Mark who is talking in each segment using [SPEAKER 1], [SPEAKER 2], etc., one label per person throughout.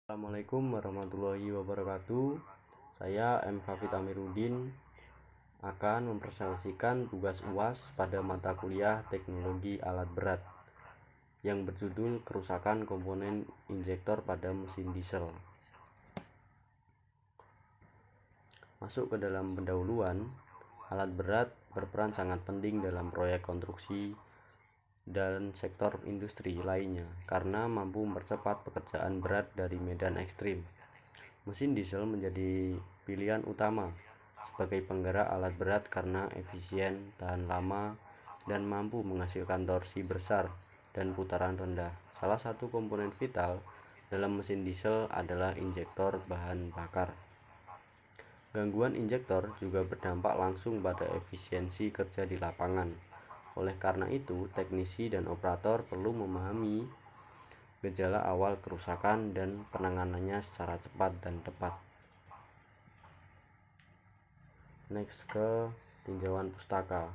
[SPEAKER 1] Assalamualaikum warahmatullahi wabarakatuh. Saya M. Hafid Amiruddin akan mempresentasikan tugas UAS pada mata kuliah Teknologi Alat Berat yang berjudul Kerusakan Komponen Injektor pada Mesin Diesel. Masuk ke dalam pendahuluan, alat berat berperan sangat penting dalam proyek konstruksi dan sektor industri lainnya karena mampu mempercepat pekerjaan berat dari medan ekstrim. Mesin diesel menjadi pilihan utama sebagai penggerak alat berat karena efisien, tahan lama, dan mampu menghasilkan torsi besar dan putaran rendah. Salah satu komponen vital dalam mesin diesel adalah injektor bahan bakar. Gangguan injektor juga berdampak langsung pada efisiensi kerja di lapangan. Oleh karena itu, teknisi dan operator perlu memahami gejala awal kerusakan dan penanganannya secara cepat dan tepat. Next ke tinjauan pustaka.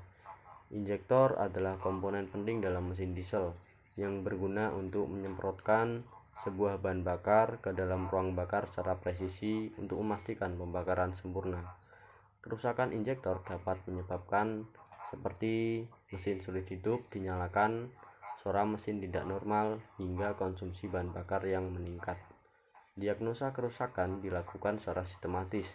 [SPEAKER 1] Injektor adalah komponen penting dalam mesin diesel yang berguna untuk menyemprotkan sebuah bahan bakar ke dalam ruang bakar secara presisi untuk memastikan pembakaran sempurna. Kerusakan injektor dapat menyebabkan seperti mesin sulit hidup dinyalakan, suara mesin tidak normal, hingga konsumsi bahan bakar yang meningkat. Diagnosa kerusakan dilakukan secara sistematis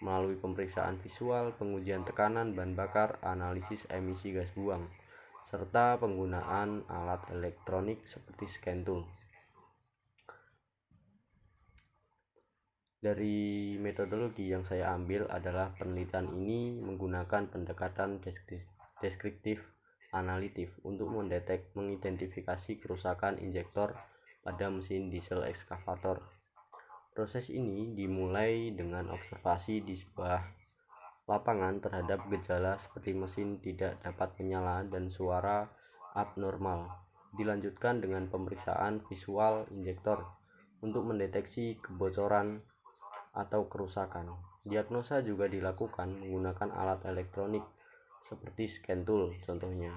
[SPEAKER 1] melalui pemeriksaan visual, pengujian tekanan bahan bakar, analisis emisi gas buang, serta penggunaan alat elektronik seperti scan tool. Dari metodologi yang saya ambil adalah penelitian ini menggunakan pendekatan deskriptif analitif untuk mengidentifikasi kerusakan injektor pada mesin diesel ekskavator. Proses ini dimulai dengan observasi di sebuah lapangan terhadap gejala seperti mesin tidak dapat menyala dan suara abnormal. Dilanjutkan dengan pemeriksaan visual injektor untuk mendeteksi kebocoran atau kerusakan. Diagnosa juga dilakukan menggunakan alat elektronik seperti scan tool contohnya.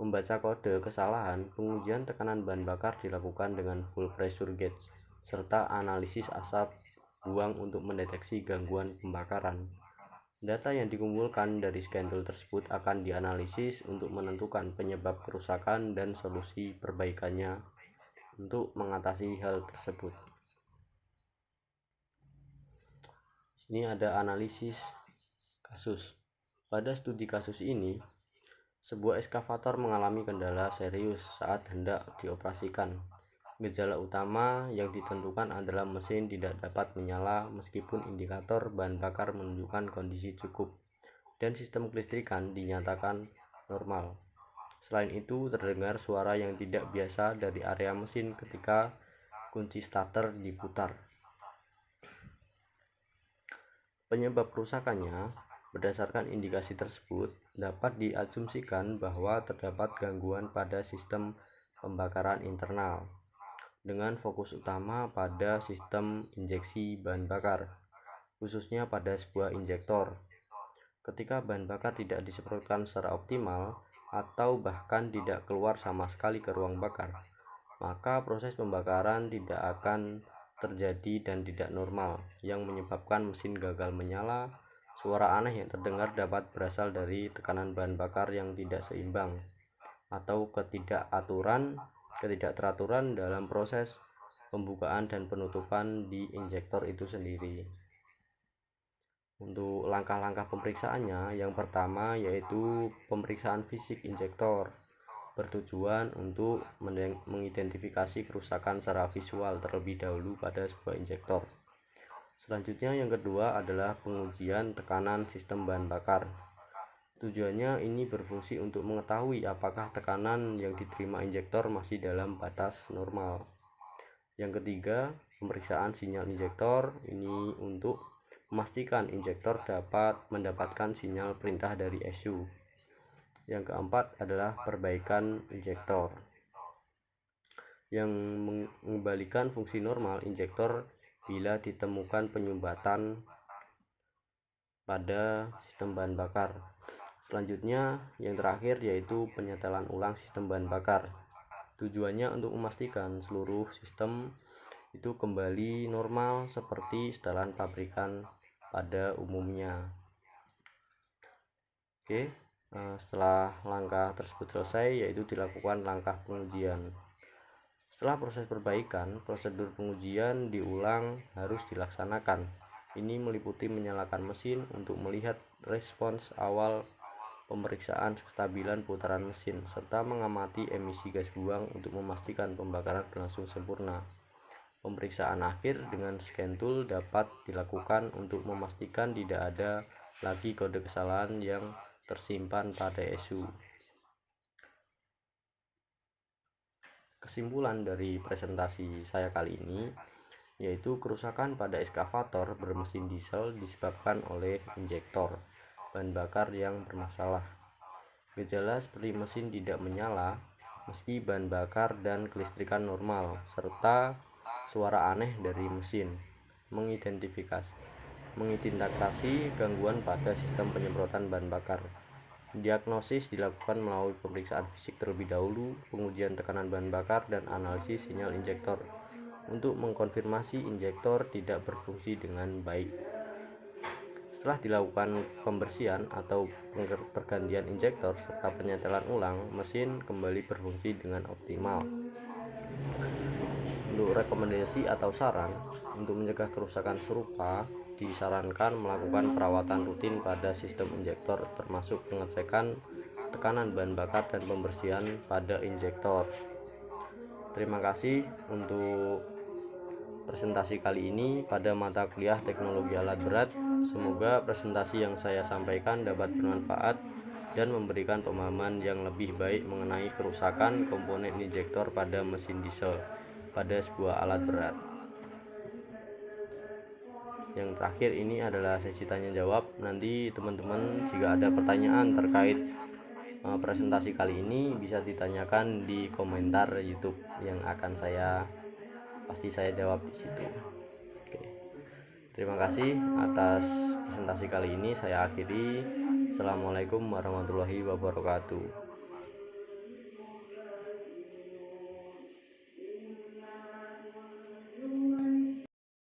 [SPEAKER 1] Membaca kode kesalahan, pengujian tekanan bahan bakar dilakukan dengan full pressure gauge serta analisis asap buang untuk mendeteksi gangguan pembakaran. Data yang dikumpulkan dari scan tool tersebut akan dianalisis untuk menentukan penyebab kerusakan dan solusi perbaikannya untuk mengatasi hal tersebut. Ini ada analisis kasus. Pada studi kasus ini, sebuah ekskavator mengalami kendala serius saat hendak dioperasikan. Gejala utama yang ditentukan adalah mesin tidak dapat menyala meskipun indikator bahan bakar menunjukkan kondisi cukup dan sistem kelistrikan dinyatakan normal. Selain itu, terdengar suara yang tidak biasa dari area mesin ketika kunci starter diputar. Penyebab kerusakannya, berdasarkan indikasi tersebut, dapat diasumsikan bahwa terdapat gangguan pada sistem pembakaran internal, dengan fokus utama pada sistem injeksi bahan bakar, khususnya pada sebuah injektor. Ketika bahan bakar tidak disemprotkan secara optimal atau bahkan tidak keluar sama sekali ke ruang bakar, maka proses pembakaran tidak akan terjadi dan tidak normal, yang menyebabkan mesin gagal menyala. Suara aneh yang terdengar dapat berasal dari tekanan bahan bakar yang tidak seimbang atau ketidakteraturan dalam proses pembukaan dan penutupan di injektor itu sendiri. Untuk langkah-langkah pemeriksaannya, yang pertama yaitu pemeriksaan fisik injektor, bertujuan untuk mengidentifikasi kerusakan secara visual terlebih dahulu pada sebuah injektor. Selanjutnya yang kedua adalah pengujian tekanan sistem bahan bakar. Tujuannya ini berfungsi untuk mengetahui apakah tekanan yang diterima injektor masih dalam batas normal. Yang ketiga, pemeriksaan sinyal injektor, ini untuk memastikan injektor dapat mendapatkan sinyal perintah dari ECU. Yang keempat adalah perbaikan injektor, yang mengembalikan fungsi normal injektor bila ditemukan penyumbatan pada sistem bahan bakar. Selanjutnya yang terakhir yaitu penyetelan ulang sistem bahan bakar. Tujuannya untuk memastikan seluruh sistem itu kembali normal seperti setelan pabrikan pada umumnya. Oke, setelah langkah tersebut selesai, yaitu dilakukan langkah pengujian. Setelah proses perbaikan, prosedur pengujian diulang harus dilaksanakan. Ini meliputi menyalakan mesin untuk melihat respons awal, pemeriksaan kestabilan putaran mesin, serta mengamati emisi gas buang untuk memastikan pembakaran berlangsung sempurna. Pemeriksaan akhir dengan scan tool dapat dilakukan untuk memastikan tidak ada lagi kode kesalahan yang tersimpan pada ESU. Kesimpulan dari presentasi saya kali ini yaitu kerusakan pada eskavator bermesin diesel disebabkan oleh injektor bahan bakar yang bermasalah. Gejala seperti mesin tidak menyala meski bahan bakar dan kelistrikan normal, serta suara aneh dari mesin. Mengidentifikasi gangguan pada sistem penyemprotan bahan bakar. Diagnosis dilakukan melalui pemeriksaan fisik terlebih dahulu, pengujian tekanan bahan bakar, dan analisis sinyal injektor untuk mengkonfirmasi injektor tidak berfungsi dengan baik. Setelah dilakukan pembersihan atau pergantian injektor serta penyetelan ulang, mesin kembali berfungsi dengan optimal. Untuk rekomendasi atau saran untuk mencegah kerusakan serupa, disarankan melakukan perawatan rutin pada sistem injektor, termasuk pengecekan tekanan bahan bakar dan pembersihan pada injektor. Terima kasih untuk presentasi kali ini pada mata kuliah teknologi alat berat. Semoga presentasi yang saya sampaikan dapat bermanfaat dan memberikan pemahaman yang lebih baik mengenai kerusakan komponen injektor pada mesin diesel pada sebuah alat berat. Yang terakhir ini adalah sesi tanya jawab. Nanti teman-teman jika ada pertanyaan terkait presentasi kali ini bisa ditanyakan di komentar YouTube yang akan pasti saya jawab di situ. Oke. Terima kasih atas presentasi kali ini, saya akhiri. Assalamualaikum warahmatullahi wabarakatuh.